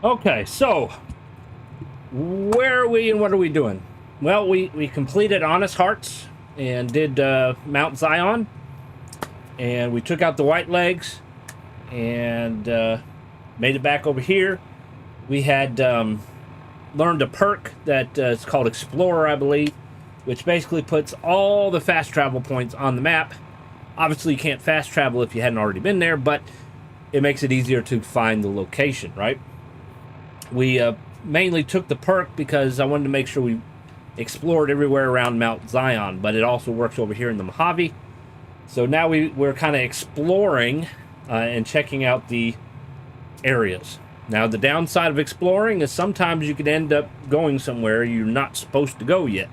Okay, so where are we and what are we doing? Well, we completed Honest Hearts and did Mount Zion, and we took out the white legs and made it back over here. We had learned a perk that is called Explorer, I believe, which basically puts all the fast travel points on the map. Obviously, you can't fast travel if you hadn't already been there, but it makes it easier to find the location, right? We mainly took the perk because I wanted to make sure we explored everywhere around Mount Zion, but it also works over here in the Mojave. So now we're kind of exploring and checking out the areas. Now, the downside of exploring is sometimes you could end up going somewhere you're not supposed to go yet,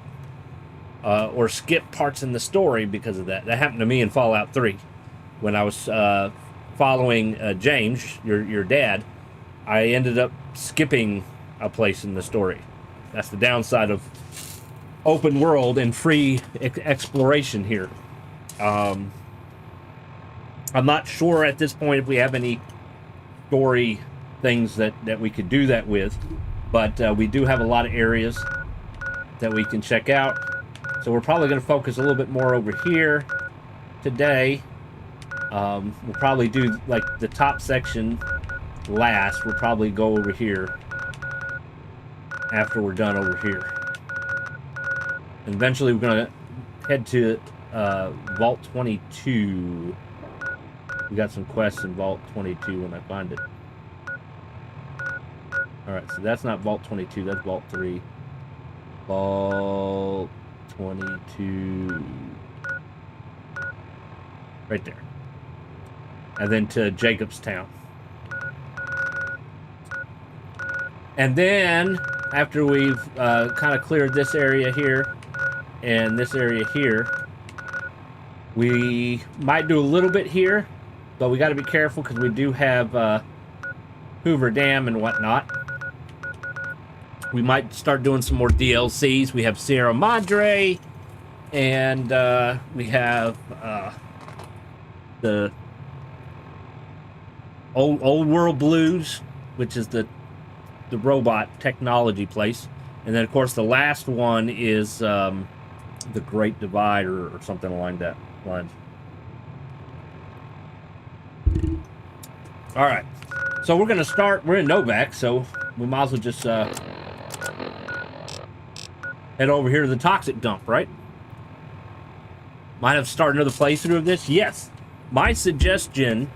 or skip parts in the story because of that. That happened to me in Fallout 3 when I was following James, your dad. I ended up skipping a place in the story. That's the downside of open world and free exploration here. I'm not sure at this point if we have any story things that we could do that with, but we do have a lot of areas that we can check out. So we're probably going to focus a little bit more over here today. We'll probably do like the top section last. We'll probably go over here after we're done over here. And eventually we're going to head to Vault 22. We got some quests in Vault 22 when I find it. Alright, so that's not Vault 22, that's Vault 3. Vault 22. Right there. And then to Jacobstown. And then, after we've kind of cleared this area here and this area here, we might do a little bit here, but we got to be careful because we do have Hoover Dam and whatnot. We might start doing some more DLCs. We have Sierra Madre, and we have the Old World Blues, which is the robot technology place. And then, of course, the last one is the Great Divide or something along that line. All right. So we're going to start. We're in Novac, so we might as well just head over here to the toxic dump, right? Might have to start another playthrough of this. Yes. My suggestion,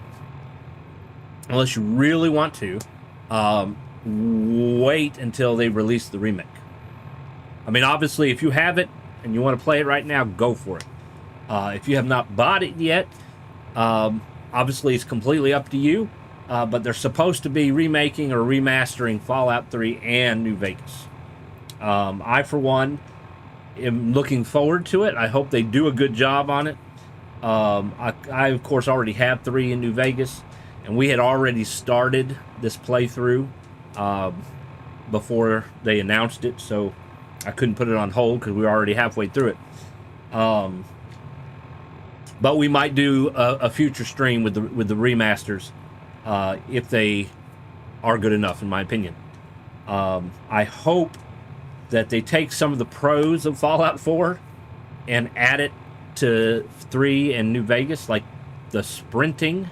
unless you really want to, wait until they release the remake. I mean, obviously, if you have it and you want to play it right now, go for it. If you have not bought it yet, obviously it's completely up to you. But they're supposed to be remaking or remastering Fallout 3 and New Vegas. I, for one, am looking forward to it. I hope they do a good job on it. I, of course, already have 3 in New Vegas, and we had already started this playthrough before they announced it, so I couldn't put it on hold because we were already halfway through it. But we might do a future stream with the remasters if they are good enough, in my opinion. I hope that they take some of the pros of Fallout 4 and add it to 3 and New Vegas, like the sprinting.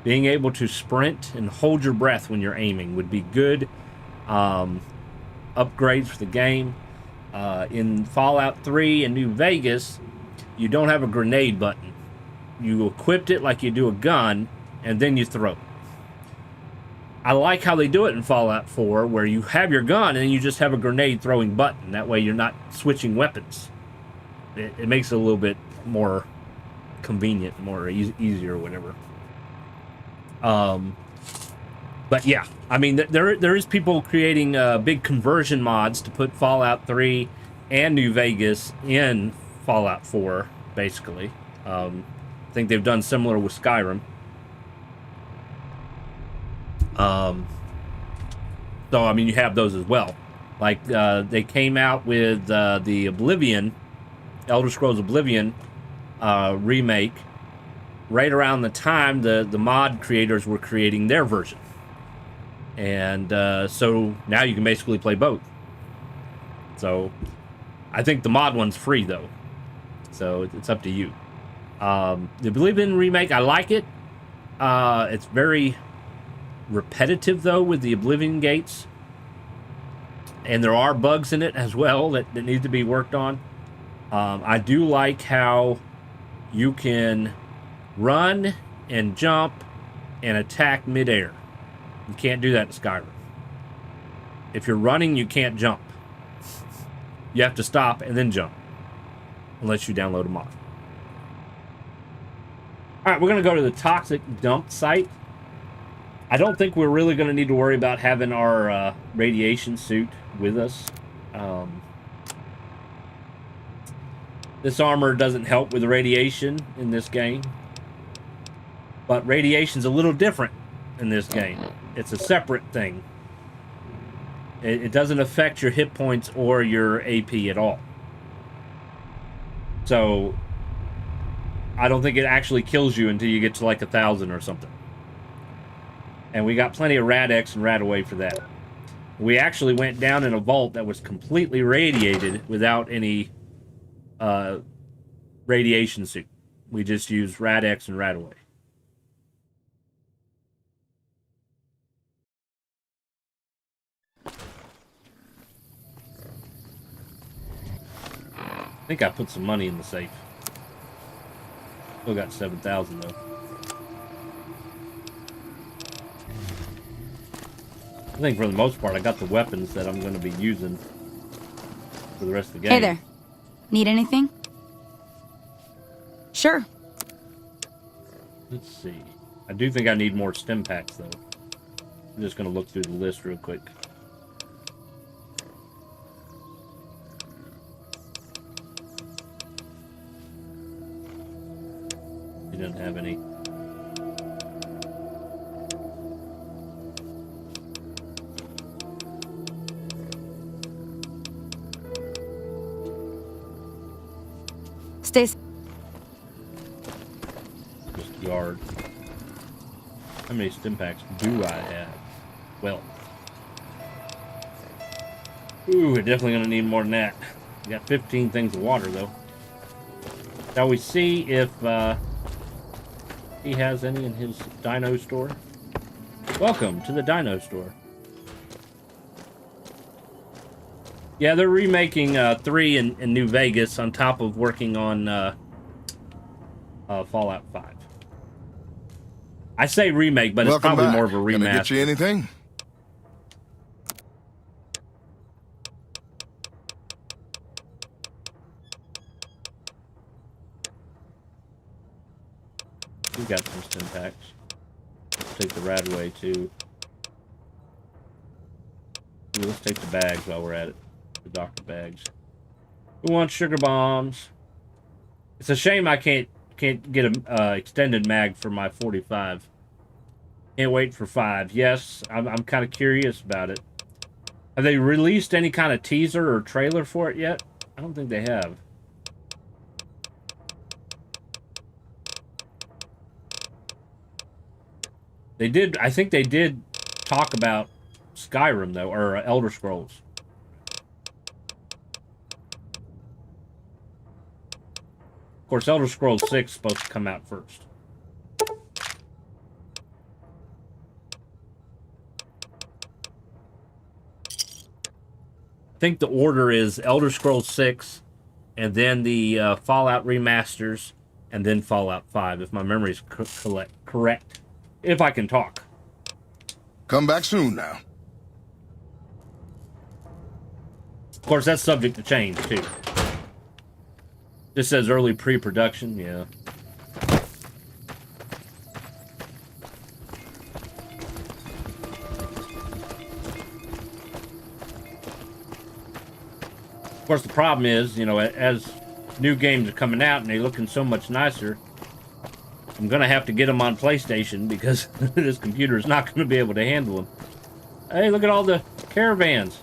Being able to sprint and hold your breath when you're aiming would be good upgrades for the game. In Fallout 3 and New Vegas, you don't have a grenade button. You equipped it like you do a gun, and then you throw it. I like how they do it in Fallout 4, where you have your gun and you just have a grenade throwing button. That way you're not switching weapons. It makes it a little bit more convenient, more easier or whatever. But yeah, I mean, there is people creating big conversion mods to put Fallout 3 and New Vegas in Fallout 4, basically. I think they've done similar with Skyrim. So, I mean, you have those as well. Like, they came out with the Oblivion, Elder Scrolls Oblivion remake right around the time the mod creators were creating their version. And so now you can basically play both. So I think the mod one's free, though. So it's up to you. The Oblivion remake, I like it. It's very repetitive, though, with the Oblivion gates. And there are bugs in it as well that need to be worked on. I do like how you can run and jump and attack midair. You can't do that in Skyrim. If you're running, you can't jump. You have to stop and then jump. Unless you download a mod. Alright, we're going to go to the toxic dump site. I don't think we're really going to need to worry about having our radiation suit with us. This armor doesn't help with the radiation in this game. But radiation's a little different in this game. It's a separate thing. It doesn't affect your hit points or your AP at all. So, I don't think it actually kills you until you get to like 1,000 or something. And we got plenty of rad-X and rad-away for that. We actually went down in a vault that was completely radiated without any radiation suit. We just used rad-X and rad-away. I think I put some money in the safe. Still got 7,000 though. I think for the most part I got the weapons that I'm going to be using for the rest of the game. Hey there. Need anything? Sure. Let's see. I do think I need more stim packs though. I'm just going to look through the list real quick. He doesn't have any. Stay. Just yard. How many stim packs do I have? Well. Ooh, we're definitely going to need more than that. We got 15 things of water though. Shall we see if he has any in his dino store? Welcome to the dino store. Yeah, they're remaking 3 in New Vegas on top of working on Fallout 5. I say remake, but Welcome it's probably back. more of a remaster. Can I get you anything? We got some stim packs. Take the Radway too. Ooh, let's take the bags while we're at it. The doctor bags. Who wants sugar bombs? It's a shame I can't get an extended mag for my 45. Can't wait for 5. Yes, I'm kind of curious about it. Have they released any kind of teaser or trailer for it yet? I don't think they have. They did. I think they did talk about Skyrim though, or Elder Scrolls. Of course, Elder Scrolls 6 is supposed to come out first. I think the order is Elder Scrolls 6, and then the Fallout remasters, and then Fallout 5, if my memory is correct. If I can talk. Come back soon now. Of course, that's subject to change, too. This says early pre-production, yeah. Of course, the problem is, you know, as new games are coming out and they're looking so much nicer, I'm going to have to get them on PlayStation because this computer is not going to be able to handle them. Hey, look at all the caravans.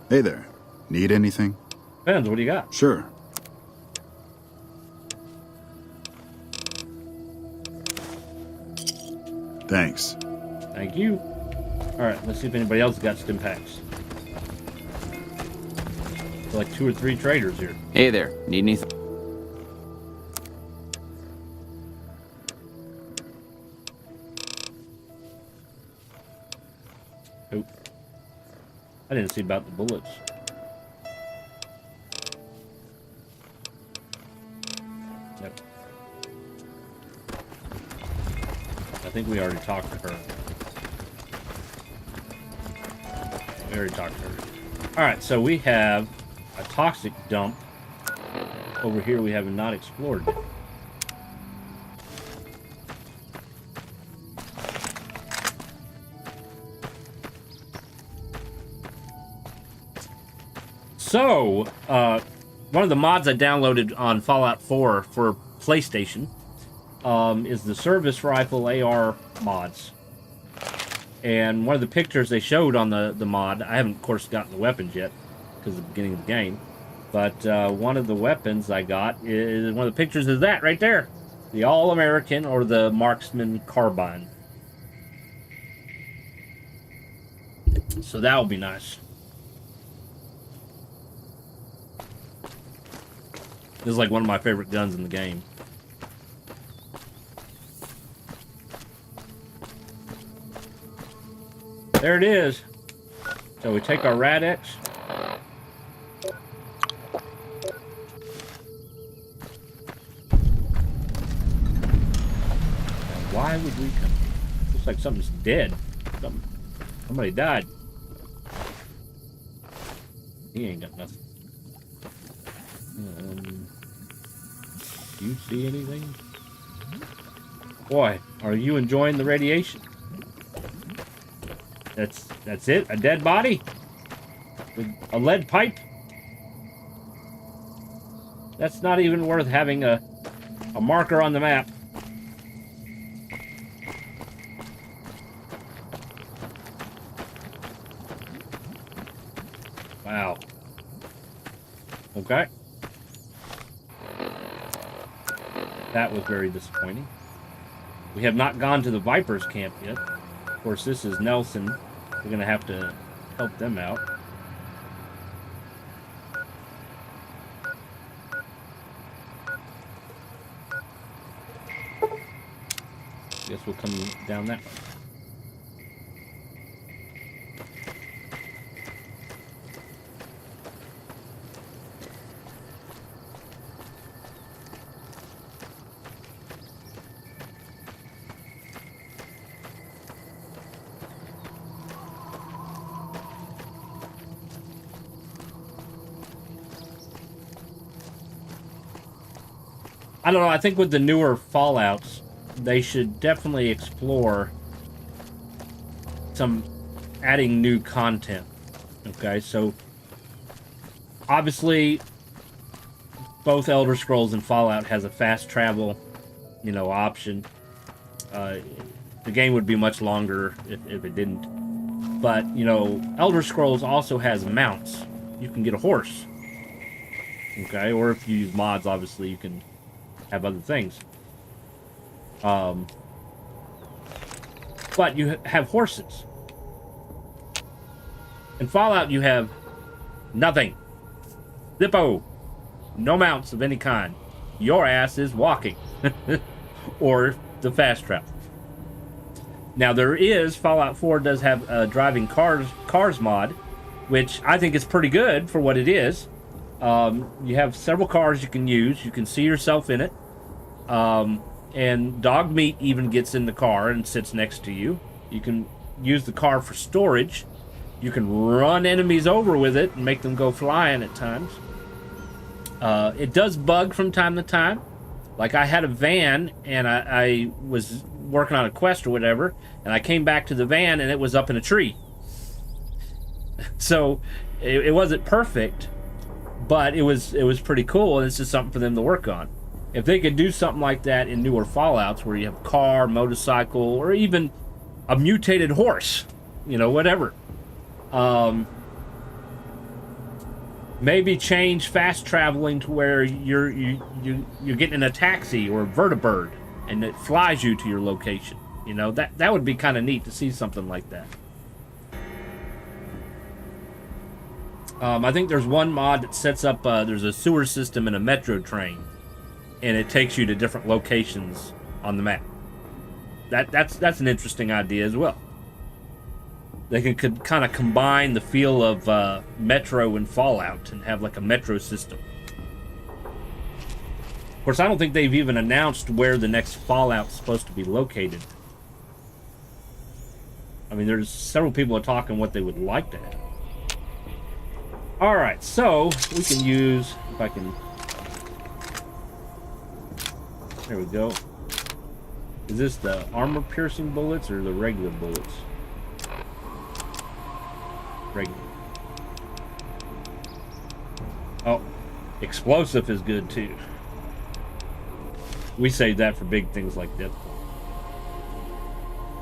Hey there. Need anything? Depends, what do you got? Sure. Thanks. Thank you. All right, let's see if anybody else got stim packs. Like 2 or 3 traders here. Hey there, need anything? Nope. I didn't see about the bullets. Nope. I think we already talked to her. We already talked to her. Alright, so we have a toxic dump. Over here we have not explored yet. So, one of the mods I downloaded on Fallout 4 for PlayStation is the service rifle AR mods. And one of the pictures they showed on the mod, I haven't, of course, gotten the weapons yet, because of the beginning of the game. But one of the weapons I got is, one of the pictures is that right there. The All-American, or the Marksman Carbine. So that will be nice. This is like one of my favorite guns in the game. There it is. So we take our Rad-X. Why would we come? Looks like something's dead. Somebody died. He ain't got nothing. Do you see anything? Boy, are you enjoying the radiation? That's it? A dead body? With a lead pipe? That's not even worth having a marker on the map. Wow. Okay. That was very disappointing. We have not gone to the Vipers camp yet. Of course, this is Nelson. We're going to have to help them out. Guess we'll come down that way. I don't know, I think with the newer Fallouts, they should definitely explore adding new content. Okay, so obviously both Elder Scrolls and Fallout has a fast travel, option. The game would be much longer if it didn't. But, Elder Scrolls also has mounts. You can get a horse. Okay, or if you use mods, obviously you can have other things. But you have horses. In Fallout, you have nothing. Zippo. No mounts of any kind. Your ass is walking. Or the fast travel. Now, Fallout 4 does have a driving cars mod, which I think is pretty good for what it is. You have several cars you can use. You can see yourself in it. And dog meat even gets in the car and sits next to you. You can use the car for storage. You can run enemies over with it and make them go flying at times. It does bug from time to time. Like I had a van and I was working on a quest or whatever, and I came back to the van and it was up in a tree. So it wasn't perfect, but it was pretty cool, and it's just something for them to work on. If they could do something like that in newer Fallouts, where you have a car, motorcycle, or even a mutated horse, whatever. Maybe change fast traveling to where you're getting in a taxi or a vertibird, and it flies you to your location. You know, that would be kind of neat to see something like that. I think there's one mod that sets up, there's a sewer system in a metro train, and it takes you to different locations on the map. That's an interesting idea as well. They could kind of combine the feel of Metro and Fallout and have like a metro system. Of course, I don't think they've even announced where the next Fallout's supposed to be located. I mean, there's several people are talking what they would like to have. Alright, so we can use, if I can... There we go. Is this the armor-piercing bullets or the regular bullets? Regular. Oh, explosive is good too. We saved that for big things like that.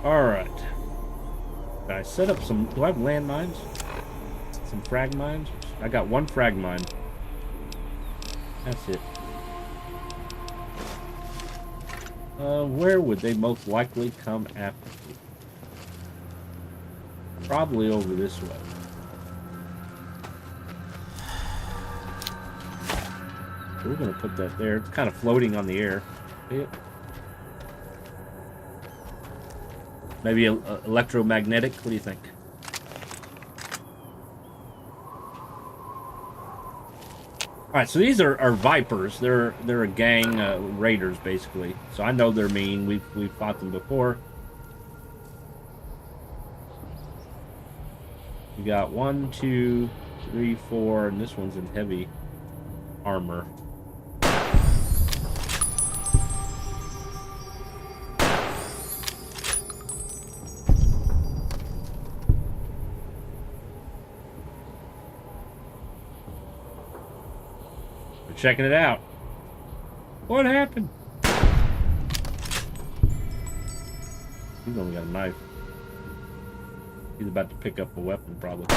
Alright. Can I set up some... Do I have landmines? Some frag mines? I got one frag mine. That's it. Where would they most likely come after me? Probably over this way. So we're going to put that there. It's kind of floating on the air. See it? Maybe electromagnetic? What do you think? Alright, so these are Vipers. They're a gang, raiders, basically. So I know they're mean. We've fought them before. We got 1, 2, 3, 4, and this one's in heavy armor. We're checking it out. What happened? He's only got a knife. He's about to pick up a weapon, probably.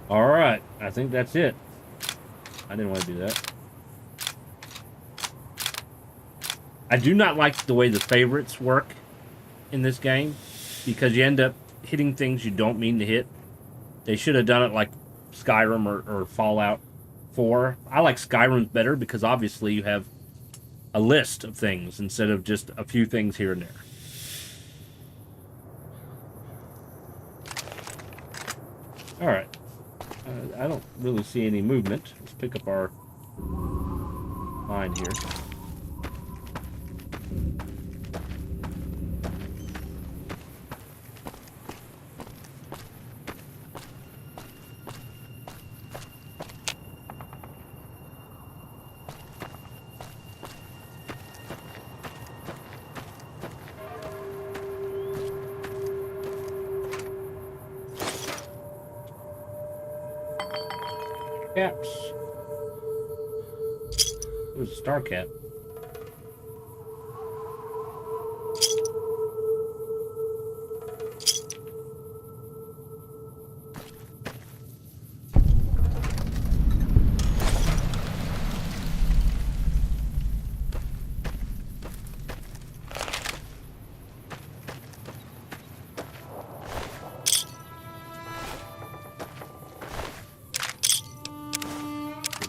Alright, I think that's it. I didn't want to do that. I do not like the way the favorites work in this game, because you end up hitting things you don't mean to hit. They should have done it like Skyrim or Fallout 4. I like Skyrim's better because obviously you have a list of things instead of just a few things here and there. Alright. I don't really see any movement. Let's pick up our line here. Caps. There's a star cap.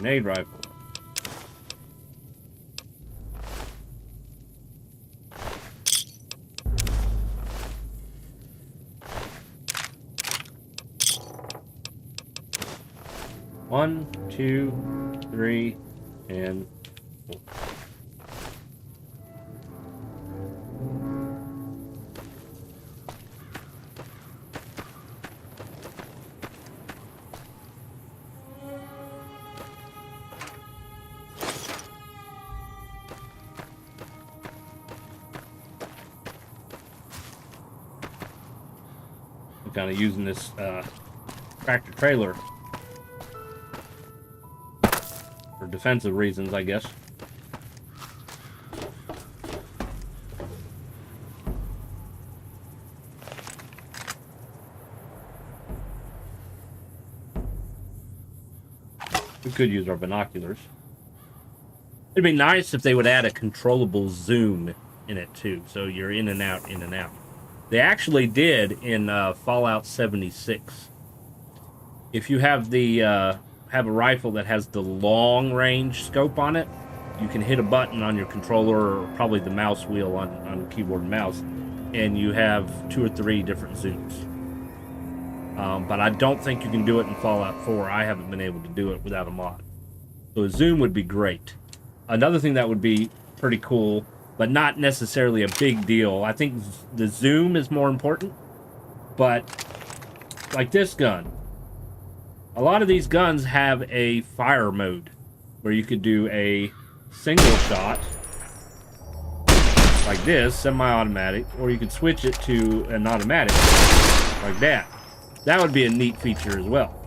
Grenade rifle. One, two, three, and four. Kind of using this tractor trailer for defensive reasons, I guess. We could use our binoculars. It'd be nice if they would add a controllable zoom in it too, so you're in and out, in and out. They actually did in Fallout 76. If you have the have a rifle that has the long range scope on it, you can hit a button on your controller or probably the mouse wheel on keyboard and mouse, and you have 2 or 3 different zooms. But I don't think you can do it in Fallout 4. I haven't been able to do it without a mod. So a zoom would be great. Another thing that would be pretty cool, but not necessarily a big deal. I think the zoom is more important, but like this gun. A lot of these guns have a fire mode where you could do a single shot like this, semi-automatic, or you could switch it to an automatic like that. That would be a neat feature as well.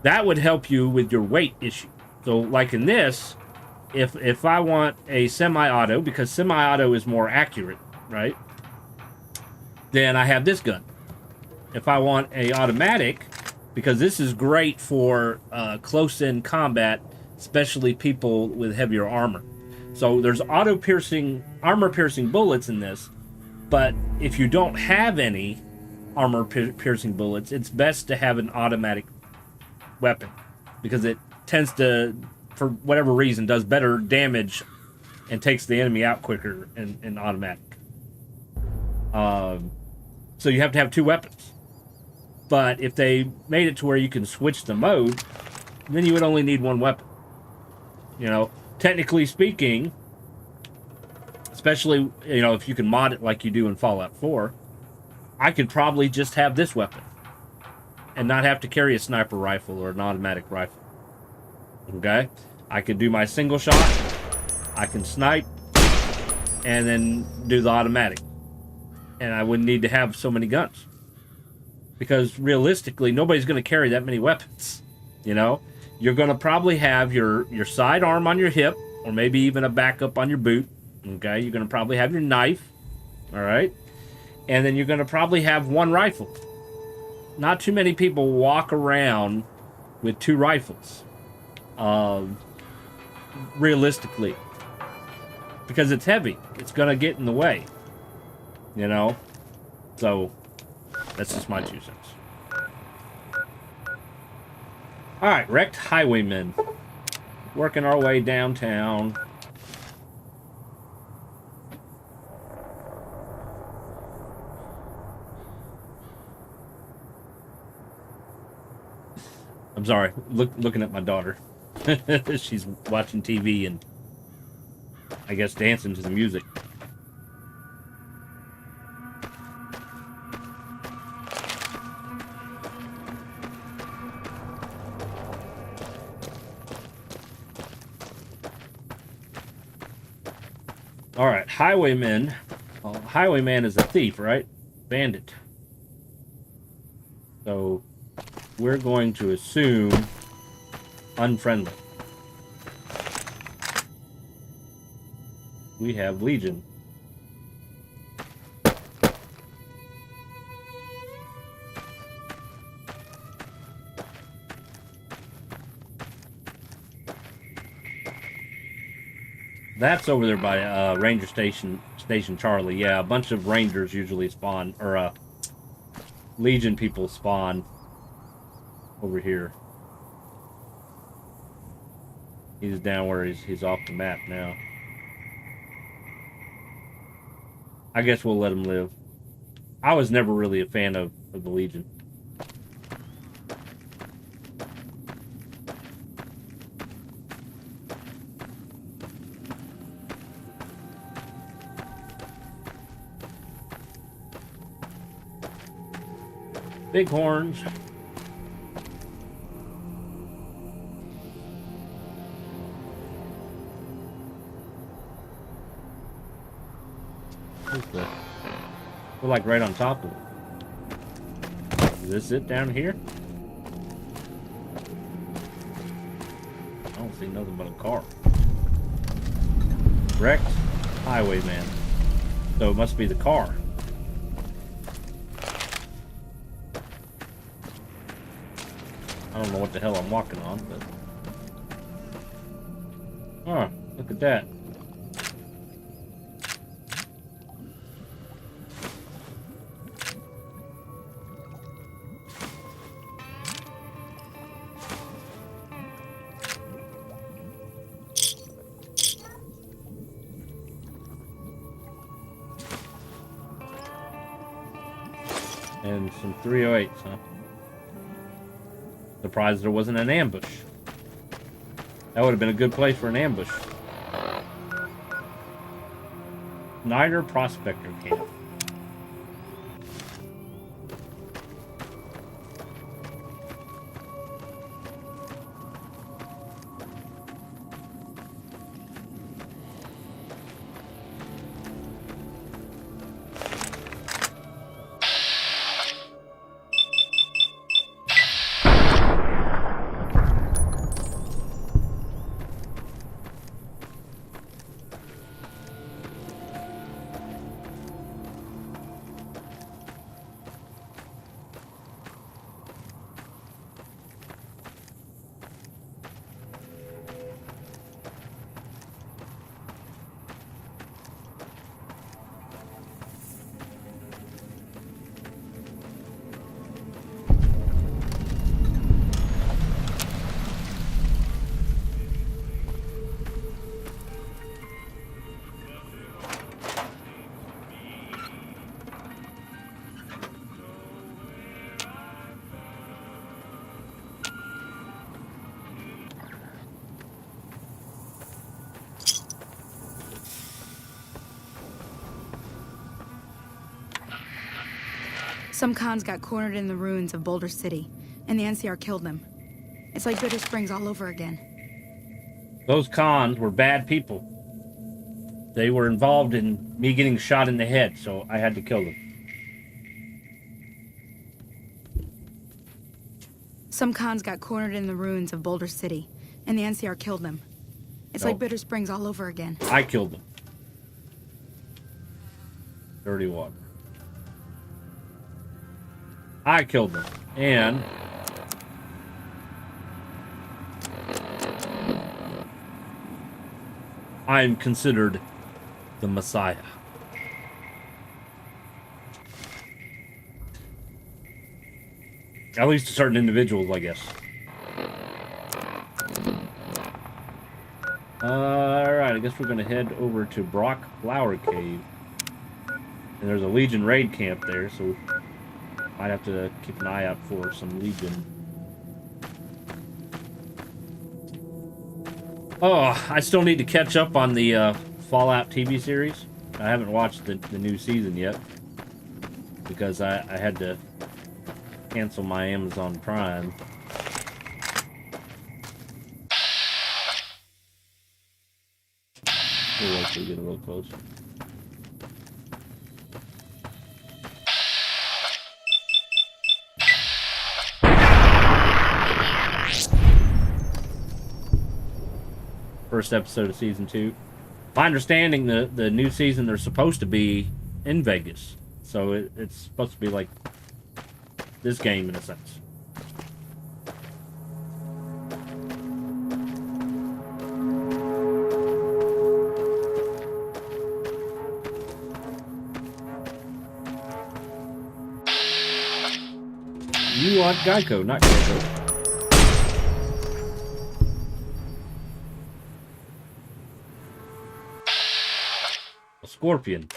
That would help you with your weight issue. So like in this, if I want a semi-auto, because semi-auto is more accurate, right? Then I have this gun. If I want a automatic, because this is great for close-in combat, especially people with heavier armor. So there's armor-piercing bullets in this, but if you don't have any armor-piercing bullets, it's best to have an automatic weapon, because it tends to, for whatever reason, does better damage and takes the enemy out quicker in automatic. So you have to have 2 weapons. But if they made it to where you can switch the mode, then you would only need 1 weapon. You know, technically speaking, especially, you know, if you can mod it like you do in Fallout 4, I could probably just have this weapon and not have to carry a sniper rifle or an automatic rifle. Okay? I could do my single shot, I can snipe, and then do the automatic. And I wouldn't need to have so many guns. Because realistically, nobody's going to carry that many weapons. You know? You're going to probably have your sidearm on your hip, or maybe even a backup on your boot. Okay? You're going to probably have your knife. Alright? And then you're going to probably have 1 rifle. Not too many people walk around with 2 rifles. Realistically. Because it's heavy. It's going to get in the way. You know? So, that's just my 2 cents. Alright, wrecked highwaymen. Working our way downtown. I'm sorry, looking at my daughter. She's watching TV and I guess dancing to the music. Alright, highwayman. Well, highwayman is a thief, right? Bandit. So, we're going to assume unfriendly. We have Legion. That's over there by Ranger Station Charlie. Yeah, a bunch of Rangers usually spawn, or Legion people spawn over here. He's down where he's off the map now. I guess we'll let him live. I was never really a fan of the Legion. Bighorns. We're like right on top of it. Is this it down here? I don't see nothing but a car. Wrecked highwayman. So it must be the car. I don't know what the hell I'm walking on, but Oh, look at that. And some 308s, huh? Surprised there wasn't an ambush. That would have been a good place for an ambush. Snyder Prospector Camp. Some cons got cornered in the ruins of Boulder City, and the NCR killed them. It's like Bitter Springs all over again. Those cons were bad people. They were involved in me getting shot in the head, so I had to kill them. Some cons got cornered in the ruins of Boulder City, and the NCR killed them. It's like Bitter Springs all over again. I killed them. Dirty water. I killed them. And I am considered the Messiah. At least to certain individuals, I guess. Alright, I guess we're going to head over to Brock Flower Cave. And there's a Legion raid camp there, so might have to keep an eye out for some Legion. Oh, I still need to catch up on the Fallout TV series. I haven't watched the new season yet because I had to cancel my Amazon Prime. We'll wait till we get a little closer. First episode of season 2. My understanding, the new season, they're supposed to be in Vegas, so it's supposed to be like this game in a sense. You want Geico, not Geico. Scorpion.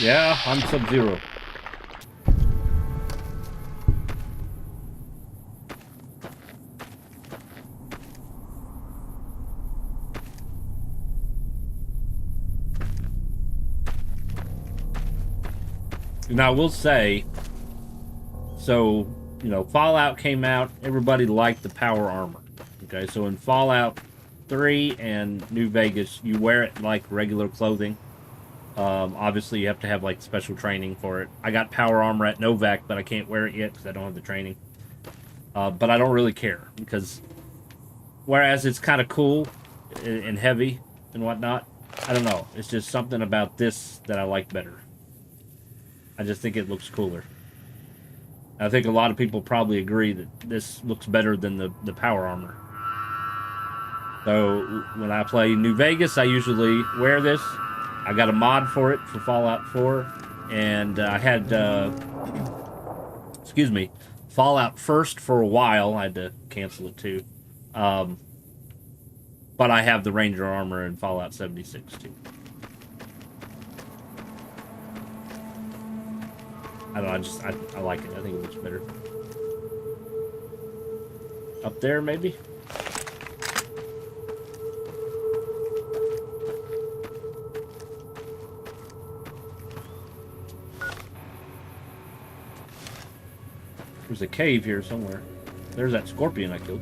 Yeah, I'm Sub-Zero. Now, I will say, so, you know, Fallout came out, everybody liked the power armor. Okay, so in Fallout 3 and New Vegas, you wear it like regular clothing. Obviously, you have to have like special training for it. I got power armor at Novak, but I can't wear it yet because I don't have the training. But I don't really care because whereas it's kind of cool and heavy and whatnot, I don't know. It's just something about this that I like better. I just think it looks cooler. I think a lot of people probably agree that this looks better than the power armor. So when I play New Vegas, I usually wear this. I got a mod for it for Fallout 4, and I had, excuse me, Fallout First for a while. I had to cancel it too. But I have the Ranger armor in Fallout 76 too. I don't know, I like it. I think it looks better. Up there, maybe? There's a cave here somewhere. There's that scorpion I killed.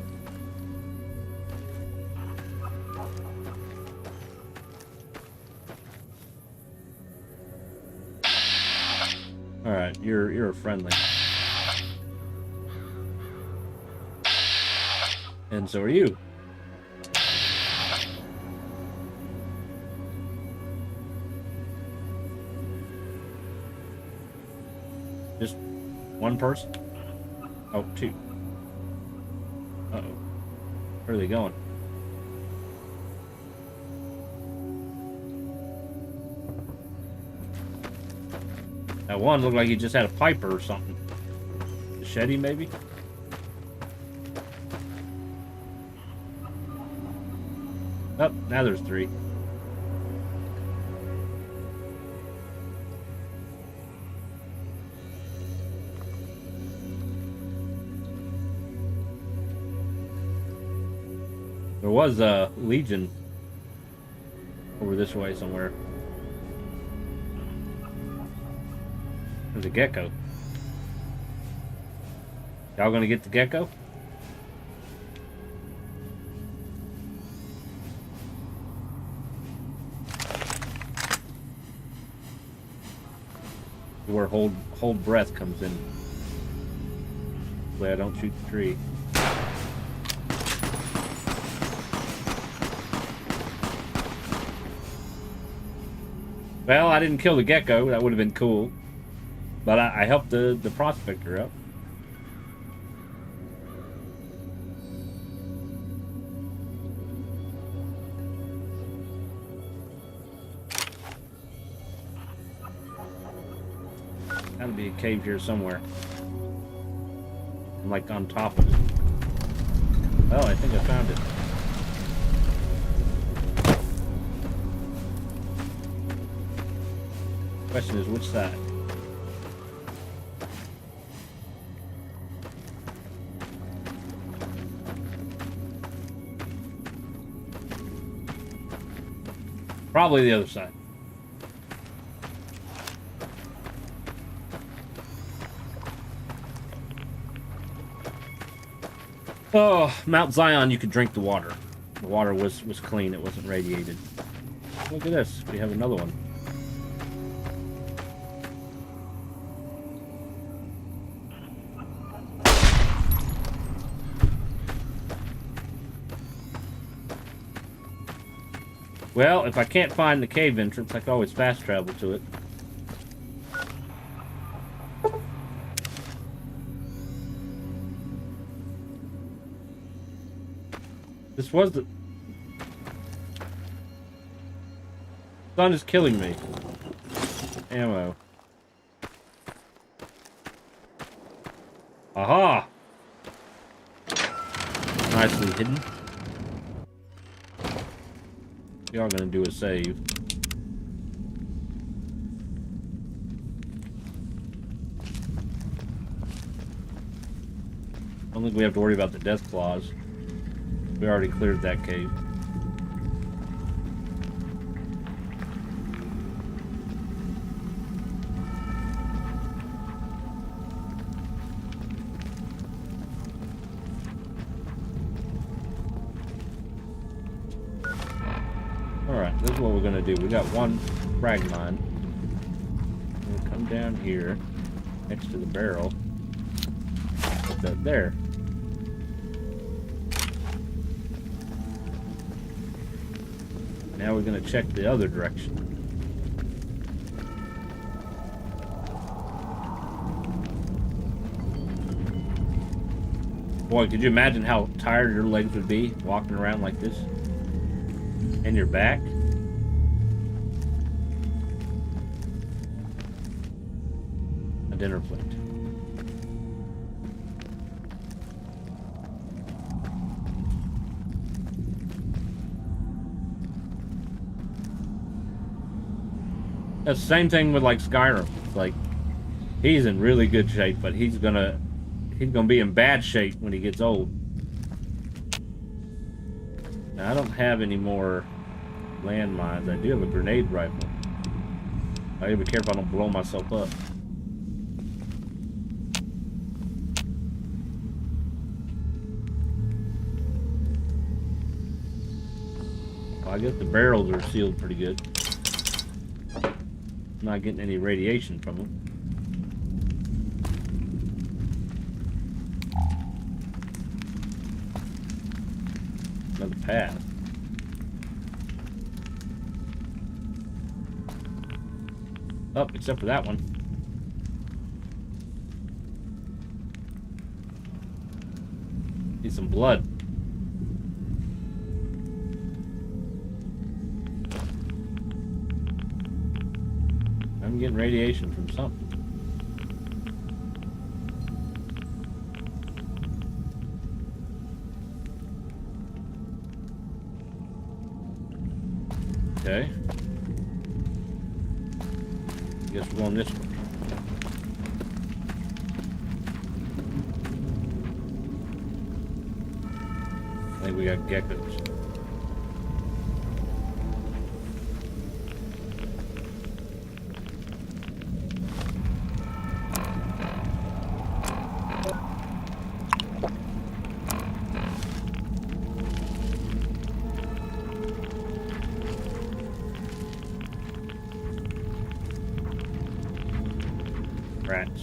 Alright, you're a friendly. And so are you. Just one person? Oh, two. Uh-oh. Where are they going? That one looked like he just had a piper or something. Machete, maybe? Oh, now there's three. There was a Legion over this way somewhere. There's a gecko. Y'all gonna get the gecko? Where hold breath comes in. Way I don't shoot the tree. Well, I didn't kill the gecko. That would have been cool. But I helped the prospector up. Gotta be a cave here somewhere. I'm like on top of it. Oh, I think I found it. Question is, which side? Probably the other side. Oh, Mount Zion, you could drink the water. The water was clean, it wasn't radiated. Look at this, we have another one. Well, if I can't find the cave entrance, I can always fast travel to it. This was the... sun is killing me. Ammo. Aha! Nicely hidden. We are gonna do a save. I don't think we have to worry about the death claws. We already cleared that cave. Alright, this is what we're gonna do. We got one frag mine. We're gonna come down here next to the barrel. Put that there. Now we're going to check the other direction. Boy, could you imagine how tired your legs would be walking around like this? And your back? A dinner plate. That's the same thing with like Skyrim. It's like he's in really good shape, but he's gonna be in bad shape when he gets old. Now I don't have any more landmines. I do have a grenade rifle. I gotta be careful I don't blow myself up. Well, I guess the barrels are sealed pretty good. Not getting any radiation from them. Another path. Oh, except for that one. Need some blood. I'm getting radiation from something. Okay. Guess we're going this way. I think we got geckos. Rats.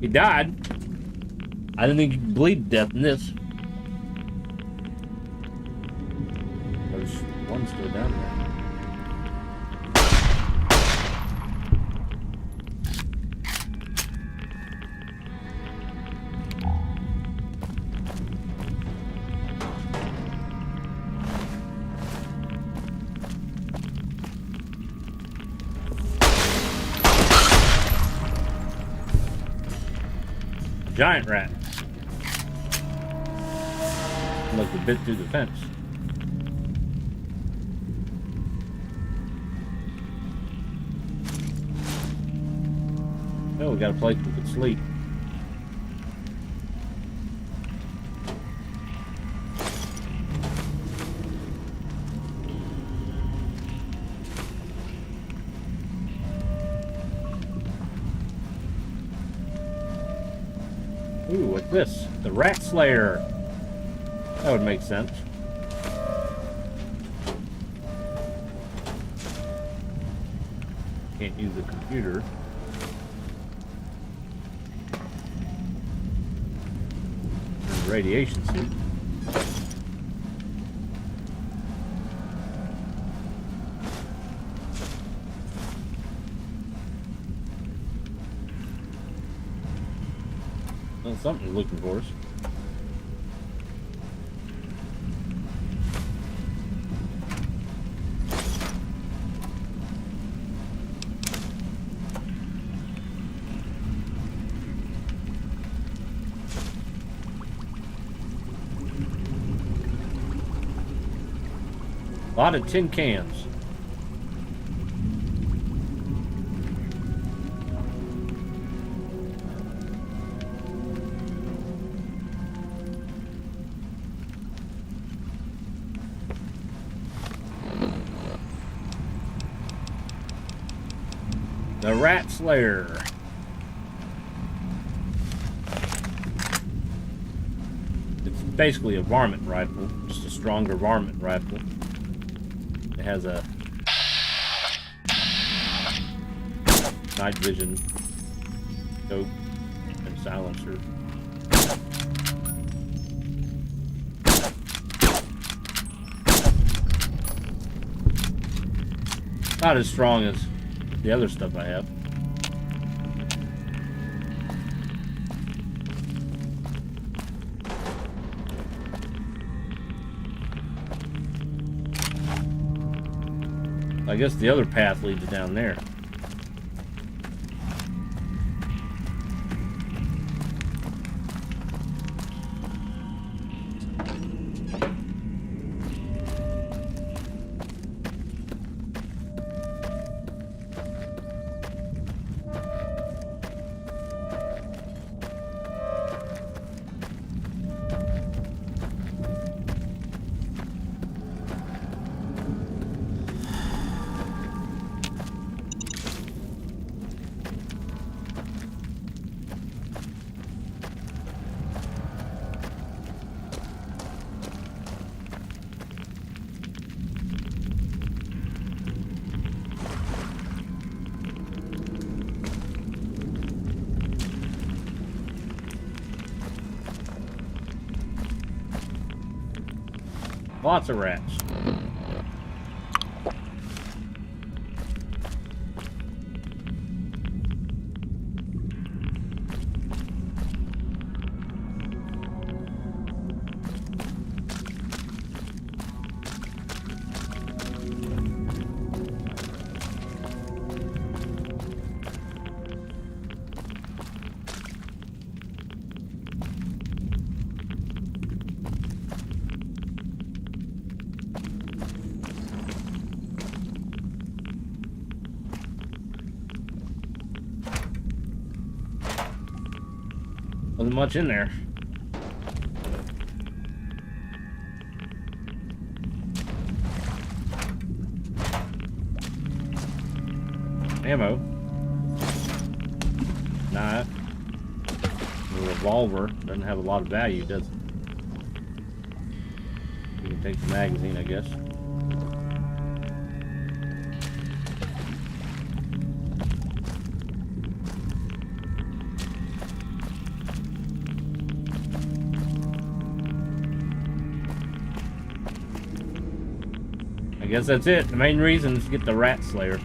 He died. I didn't think you could bleed to death in this. There's one still down there. Giant rat. Must have bit through the fence. Oh, we got a place we could sleep. Ooh, what's this? The Rat Slayer. That would make sense. Can't use the computer. There's a radiation suit. Well, something's looking for us. A lot of tin cans. The Rat Slayer. It's basically a varmint rifle, just a stronger varmint rifle. It has a night vision scope and silencer. Not as strong as the other stuff I have. I guess the other path leads down there. Lots of rats. Wasn't much in there. Ammo. Knife. A revolver. Doesn't have a lot of value, does it? You can take the magazine, I guess. I guess that's it. The main reason is to get the Rat Slayer.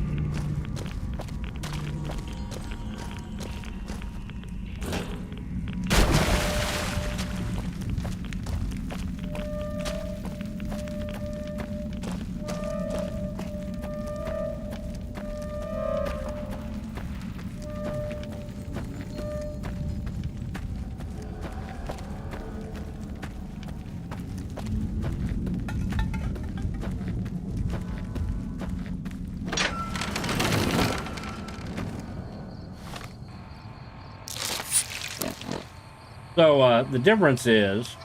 So, the difference is,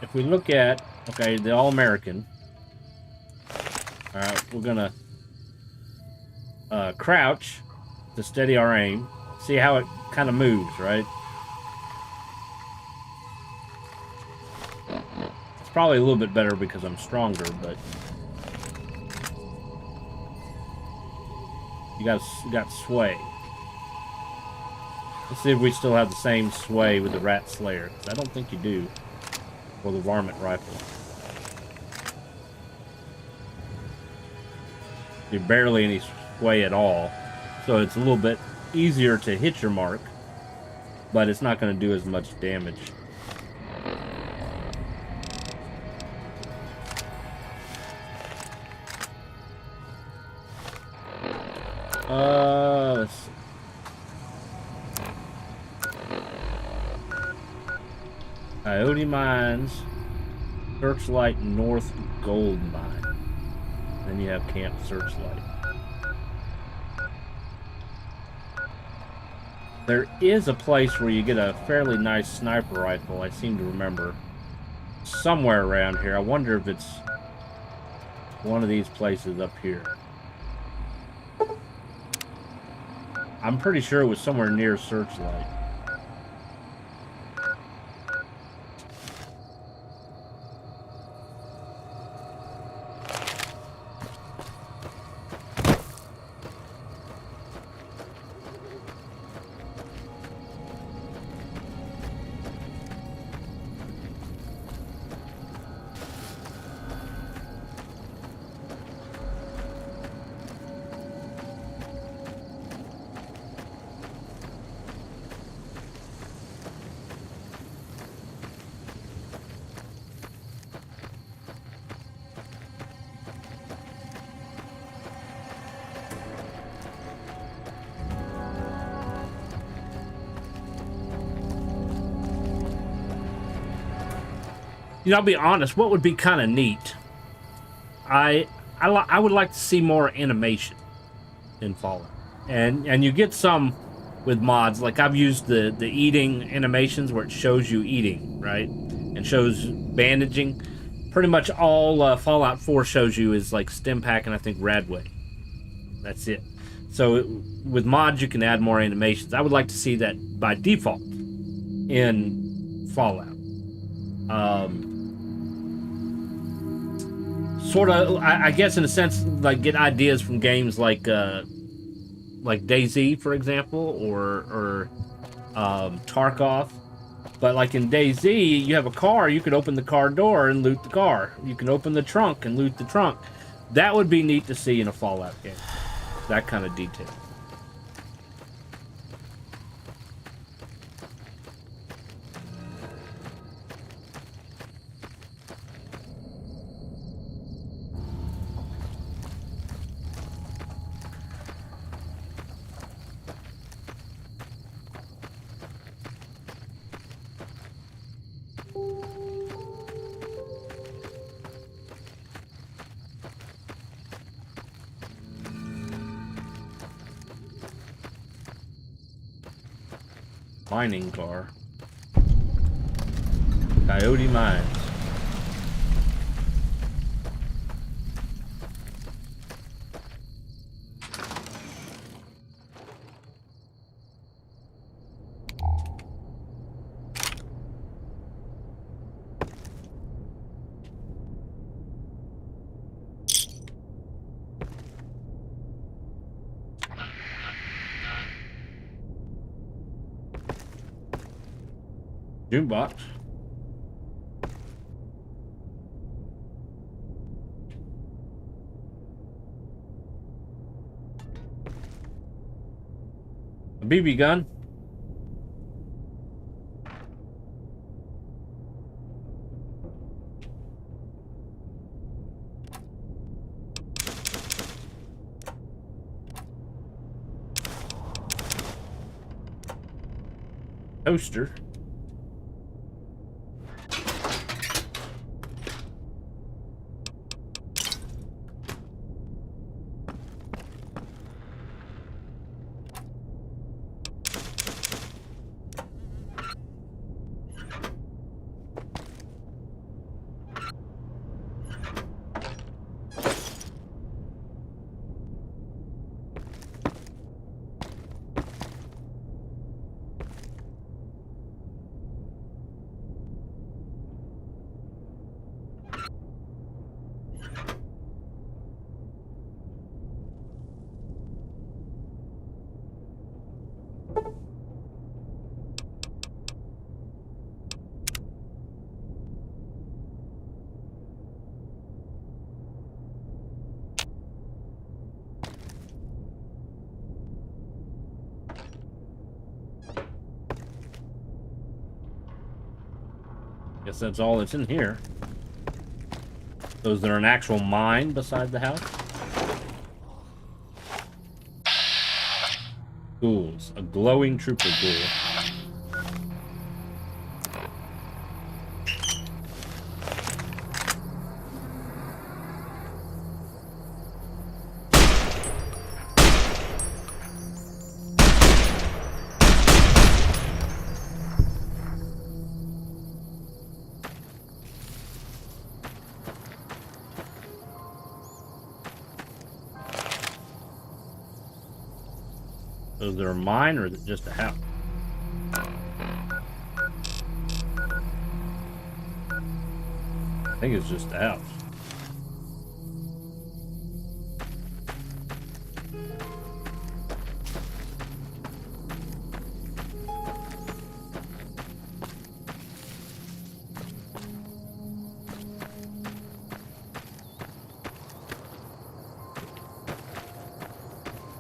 if we look at, okay, the All-American, alright, we're gonna crouch to steady our aim, see how it kind of moves, right? It's probably a little bit better because I'm stronger, but you got sway. Let's see if we still have the same sway with the Rat Slayer. I don't think you do. Or the Varmint Rifle. You're barely any sway at all. So it's a little bit easier to hit your mark. But it's not going to do as much damage. Let's see. Coyote Mines, Searchlight North Gold Mine. Then you have Camp Searchlight. There is a place where you get a fairly nice sniper rifle, I seem to remember. Somewhere around here. I wonder if it's one of these places up here. I'm pretty sure it was somewhere near Searchlight. You know, I'll be honest, what would be kind of neat, I would like to see more animation in Fallout. And you get some with mods. Like, I've used the eating animations where it shows you eating, right? And shows bandaging. Pretty much all Fallout 4 shows you is like stim pack and I think Radway. That's it. So with mods, you can add more animations. I would like to see that by default in Fallout. Sort of, I guess, in a sense, like get ideas from games like DayZ, for example, or Tarkov. But like in DayZ, you have a car, you could open the car door and loot the car. You can open the trunk and loot the trunk. That would be neat to see in a Fallout game. That kind of detail. Mining car. Coyote Mines. Jukebox. A BB gun. Toaster. Guess that's all that's in here. So is there an actual mine beside the house? Ghouls. A glowing trooper ghoul. Is there a mine or is it just a house? I think it's just a house.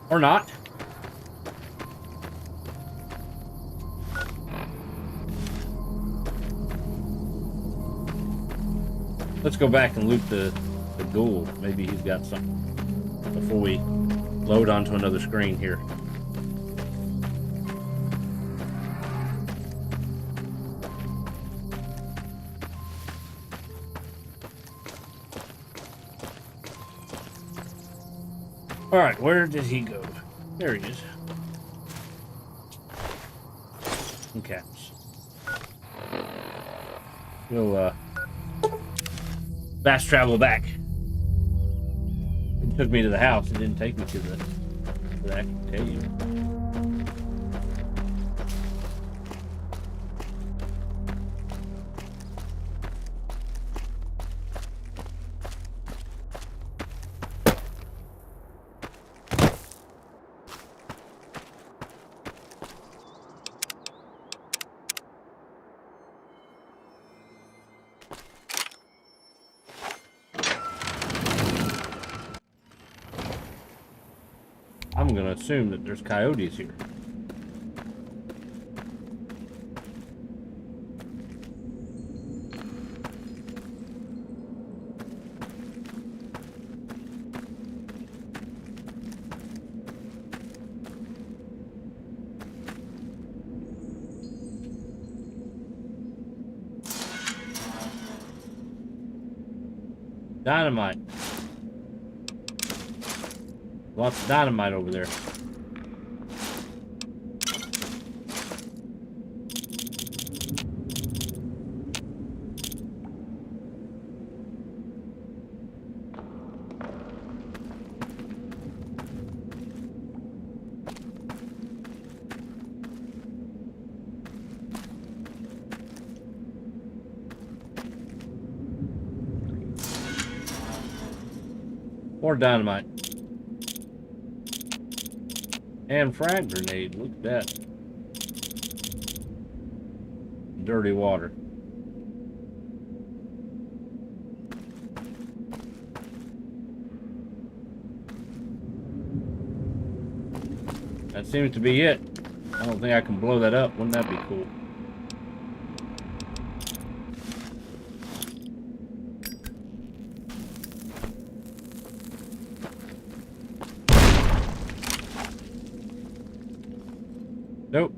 Or not. Let's go back and loot the ghoul. Maybe he's got something before we load onto another screen here. All right, where did he go? There he is. Okay. We'll fast travel back. It took me to the house. It didn't take me to the actual cave. I'm gonna assume that there's coyotes here. Dynamite. Lots of dynamite over there. More dynamite. And frag grenade. Look at that. Dirty water. That seems to be it. I don't think I can blow that up. Wouldn't that be cool? Nope.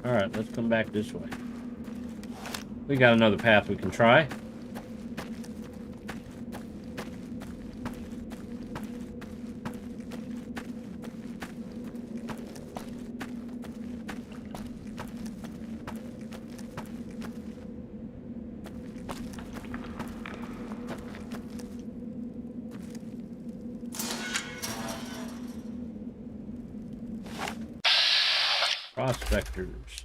Alright, let's come back this way. We got another path we can try. Prospectors.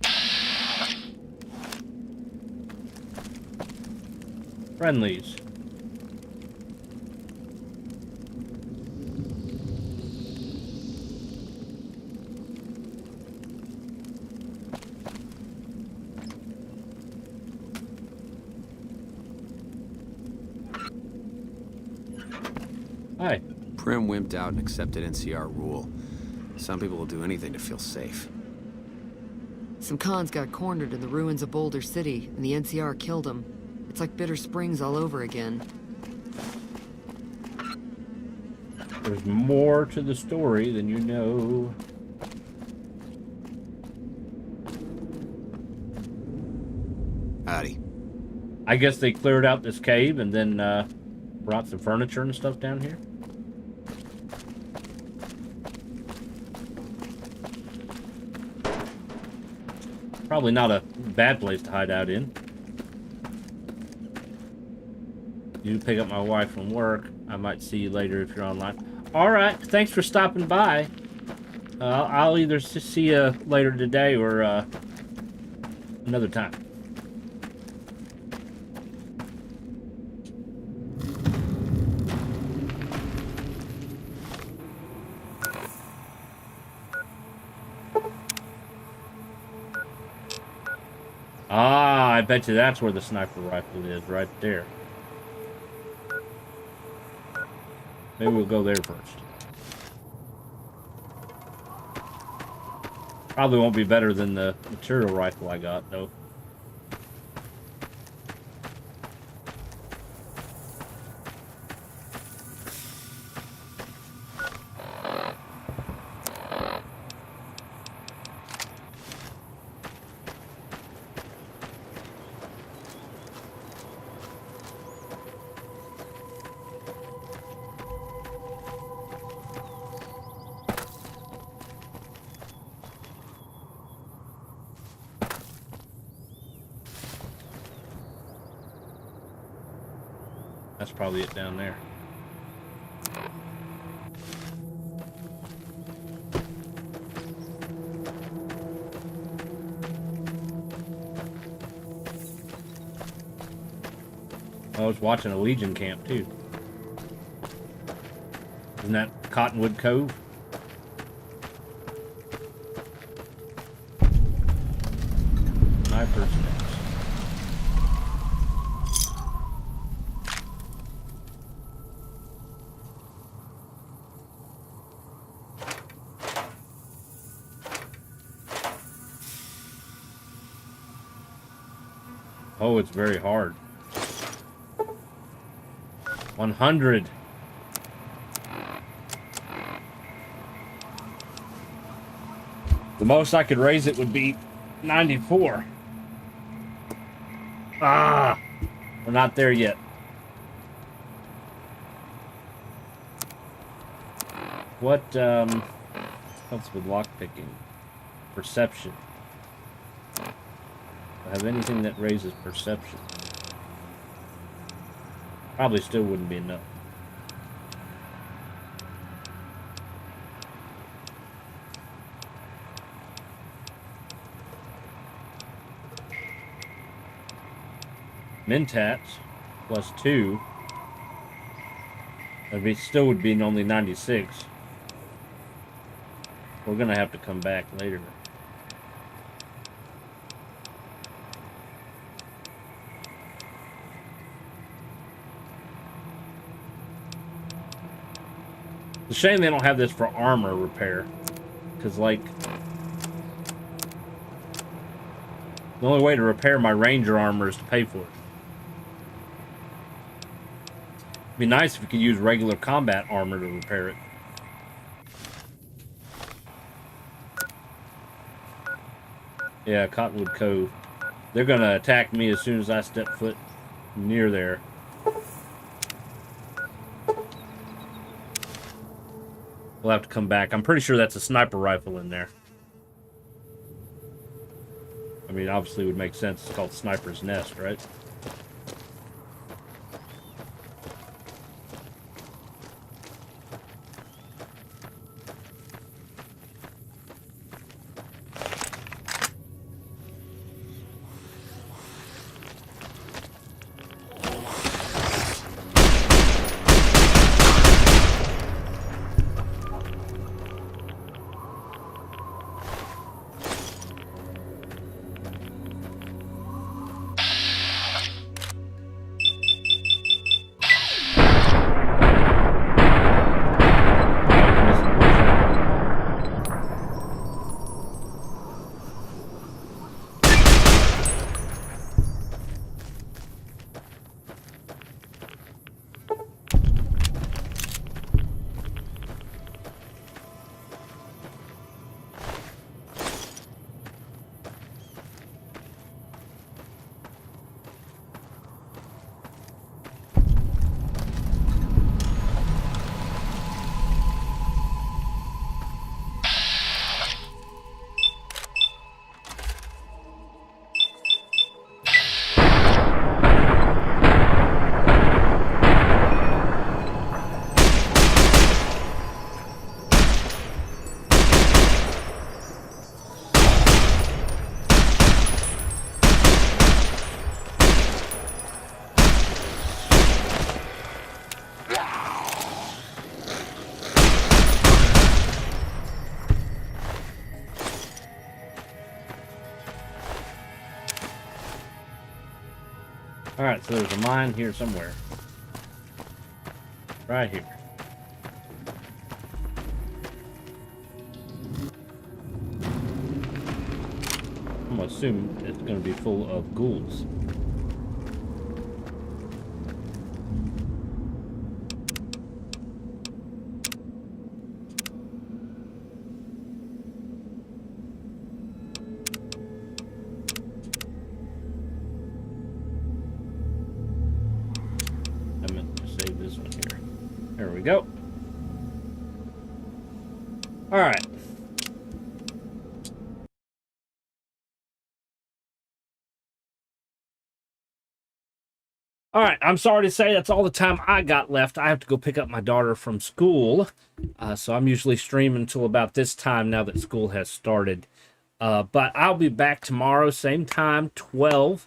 Friendlies. Hi. Prim wimped out and accepted NCR rule. Some people will do anything to feel safe. Some cons got cornered in the ruins of Boulder City, and the NCR killed them. It's like Bitter Springs all over again. There's more to the story than you know. Howdy. I guess they cleared out this cave and then brought some furniture and stuff down here. Probably not a bad place to hide out in. You pick up my wife from work. I might see you later if you're online. All right. Thanks for stopping by. I'll either see you later today or another time. Ah, I bet you that's where the sniper rifle is, right there. Maybe we'll go there first. Probably won't be better than the material rifle I got, though. That's probably it down there. I was watching a Legion camp too. Isn't that Cottonwood Cove? Sniper's nest. Oh, it's very hard. 100. The most I could raise it would be 94. Ah, we're not there yet. What helps with lockpicking? Perception. I have anything that raises perception. Probably still wouldn't be enough. Mentats plus 2. It still would be only 96. We're gonna have to come back later. It's a shame they don't have this for armor repair. Because, like, the only way to repair my ranger armor is to pay for it. It'd be nice if we could use regular combat armor to repair it. Yeah, Cottonwood Cove. They're gonna attack me as soon as I step foot near there. We'll have to come back. I'm pretty sure that's a sniper rifle in there. I mean, obviously it would make sense. It's called Sniper's Nest, right? Alright, so there's a mine here somewhere. Right here. I'm assuming it's going to be full of ghouls. I meant to save this one here. There we go. All right. All right, I'm sorry to say that's all the time I got left. I have to go pick up my daughter from school. So I'm usually streaming until about this time now that school has started. But I'll be back tomorrow, same time, 12.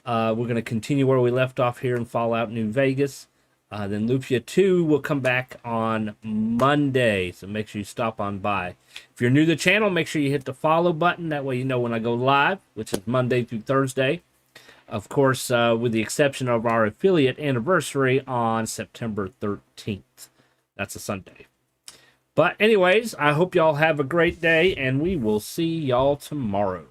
We're going to continue where we left off here in Fallout New Vegas. Then Lupia 2 will come back on Monday, so make sure you stop on by. If you're new to the channel, make sure you hit the follow button. That way you know when I go live, which is Monday through Thursday. Of course, with the exception of our affiliate anniversary on September 13th. That's a Sunday. But anyways, I hope y'all have a great day, and we will see y'all tomorrow.